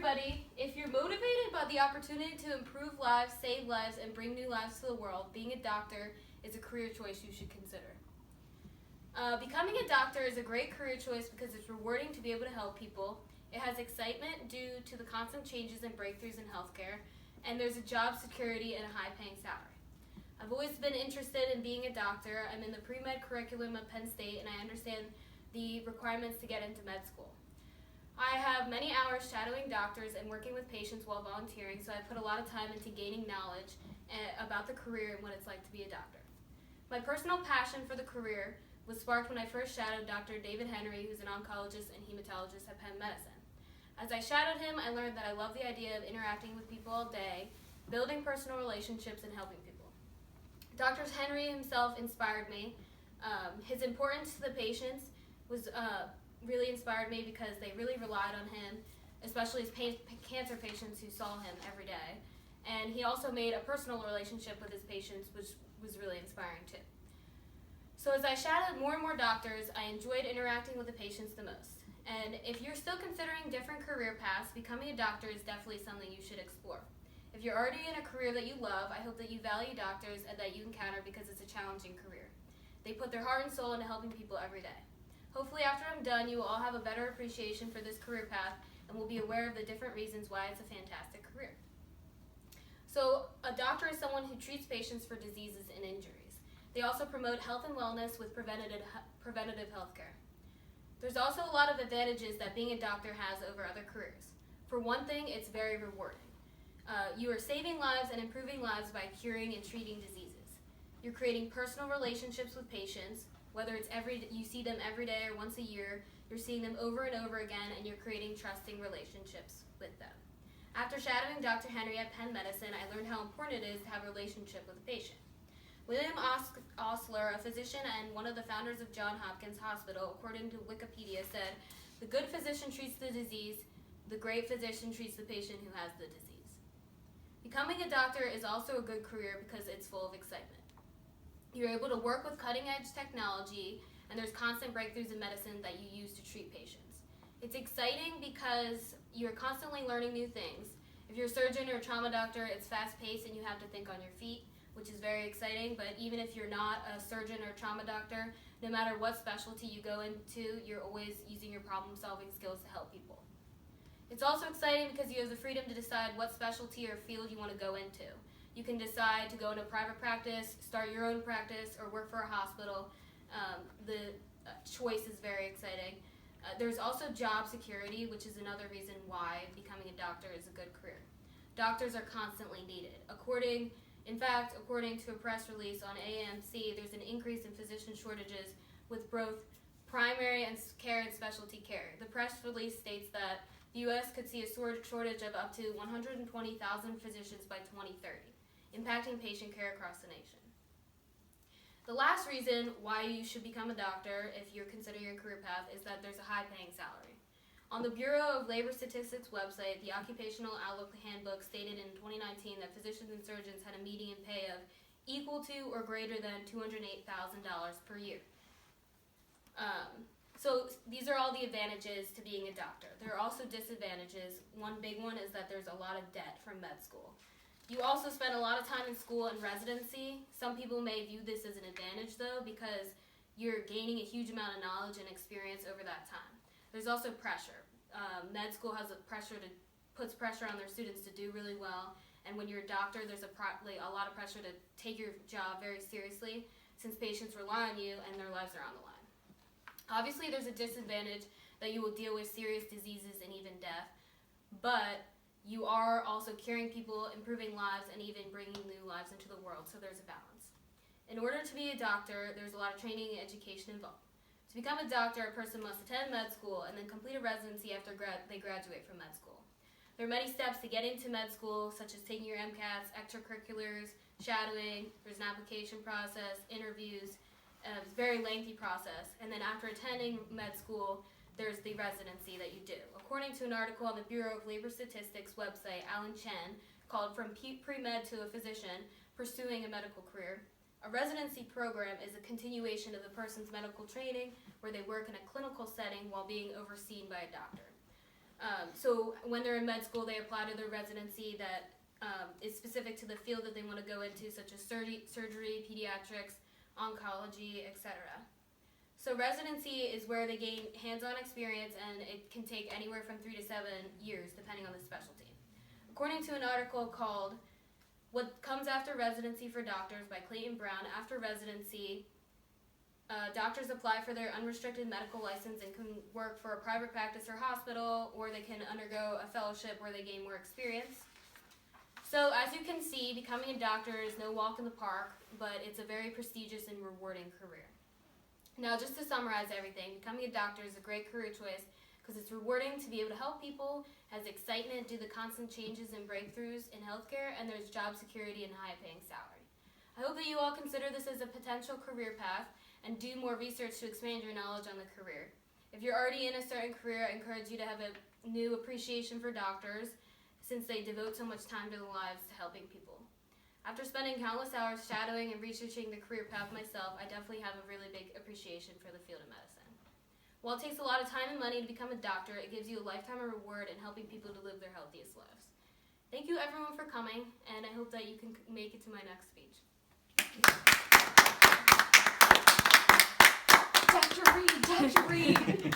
everybody. If you're motivated by the opportunity to improve lives, save lives, and bring new lives to the world, being a doctor is a career choice you should consider. Becoming a doctor is a great career choice because it's rewarding to be able to help people. It has excitement due to the constant changes and breakthroughs in healthcare, and there's a job security and a high-paying salary. I've always been interested in being a doctor. I'm in the pre-med curriculum at Penn State, and I understand the requirements to get into med school. I have many hours shadowing doctors and working with patients while volunteering, so I put a lot of time into gaining knowledge about the career and what it's like to be a doctor. My personal passion for the career was sparked when I first shadowed Dr. David Henry, who's an oncologist and hematologist at Penn Medicine. As I shadowed him, I learned that I love the idea of interacting with people all day, building personal relationships, and helping people. Dr. Henry himself inspired me. His importance to the patients was really inspired me because they really relied on him, especially his cancer patients who saw him every day. And he also made a personal relationship with his patients, which was really inspiring too. So as I shadowed more and more doctors, I enjoyed interacting with the patients the most. And if you're still considering different career paths, becoming a doctor is definitely something you should explore. If you're already in a career that you love, I hope that you value doctors and that you encounter because it's a challenging career. They put their heart and soul into helping people every day. Hopefully after I'm done, you will all have a better appreciation for this career path and will be aware of the different reasons why it's a fantastic career. So a doctor is someone who treats patients for diseases and injuries. They also promote health and wellness with preventative health care. There's also a lot of advantages that being a doctor has over other careers. For one thing, it's very rewarding. You are saving lives and improving lives by curing and treating diseases. You're creating personal relationships with patients. Whether it's you see them every day or once a year, you're seeing them over and over again, and you're creating trusting relationships with them. After shadowing Dr. Henry at Penn Medicine, I learned how important it is to have a relationship with a patient. William Osler, a physician and one of the founders of Johns Hopkins Hospital, according to Wikipedia, said, "The good physician treats the disease, the great physician treats the patient who has the disease." Becoming a doctor is also a good career because it's full of excitement. You're able to work with cutting-edge technology, and there's constant breakthroughs in medicine that you use to treat patients. It's exciting because you're constantly learning new things. If you're a surgeon or a trauma doctor, it's fast-paced and you have to think on your feet, which is very exciting, but even if you're not a surgeon or a trauma doctor, no matter what specialty you go into, you're always using your problem-solving skills to help people. It's also exciting because you have the freedom to decide what specialty or field you want to go into. You can decide to go into private practice, start your own practice, or work for a hospital. The choice is very exciting. There's also job security, which is another reason why becoming a doctor is a good career. Doctors are constantly needed. According to a press release on AAMC, there's an increase in physician shortages with both primary care and specialty care. The press release states that the U.S. could see a shortage of up to 120,000 physicians by 2030, impacting patient care across the nation. The last reason why you should become a doctor if you're considering your career path is that there's a high-paying salary. On the Bureau of Labor Statistics website, the Occupational Outlook Handbook stated in 2019 that physicians and surgeons had a median pay of equal to or greater than $208,000 per year. So these are all the advantages to being a doctor. There are also disadvantages. One big one is that there's a lot of debt from med school. You also spend a lot of time in school and residency. Some people may view this as an advantage though because you're gaining a huge amount of knowledge and experience over that time. There's also pressure. Med school puts pressure on their students to do really well, and when you're a doctor, there's a lot of pressure to take your job very seriously since patients rely on you and their lives are on the line. Obviously, there's a disadvantage that you will deal with serious diseases and even death, but you are also curing people, improving lives, and even bringing new lives into the world, so there's a balance. In order to be a doctor, there's a lot of training and education involved. To become a doctor, a person must attend med school and then complete a residency after they graduate from med school. There are many steps to get into med school, such as taking your MCATs, extracurriculars, shadowing, there's an application process, interviews. It's a very lengthy process. And then after attending med school, there's the residency that you do. According to an article on the Bureau of Labor Statistics website, Alan Chen called From Pre-Med to a Physician, Pursuing a Medical Career, a residency program is a continuation of the person's medical training where they work in a clinical setting while being overseen by a doctor. So when they're in med school, they apply to their residency that is specific to the field that they want to go into, such as surgery, pediatrics, oncology, etc. So residency is where they gain hands-on experience, and it can take anywhere from 3 to 7 years, depending on the specialty. According to an article called "What Comes After Residency for Doctors" by Clayton Brown, after residency, doctors apply for their unrestricted medical license and can work for a private practice or hospital, or they can undergo a fellowship where they gain more experience. So as you can see, becoming a doctor is no walk in the park, but it's a very prestigious and rewarding career. Now, just to summarize everything, becoming a doctor is a great career choice because it's rewarding to be able to help people, has excitement due to the constant changes and breakthroughs in healthcare, and there's job security and high-paying salary. I hope that you all consider this as a potential career path and do more research to expand your knowledge on the career. If you're already in a certain career, I encourage you to have a new appreciation for doctors since they devote so much time to their lives to helping people. After spending countless hours shadowing and researching the career path myself, I definitely have a really big appreciation for the field of medicine. While it takes a lot of time and money to become a doctor, it gives you a lifetime of reward in helping people to live their healthiest lives. Thank you everyone for coming, and I hope that you can make it to my next speech. Dr. Reed!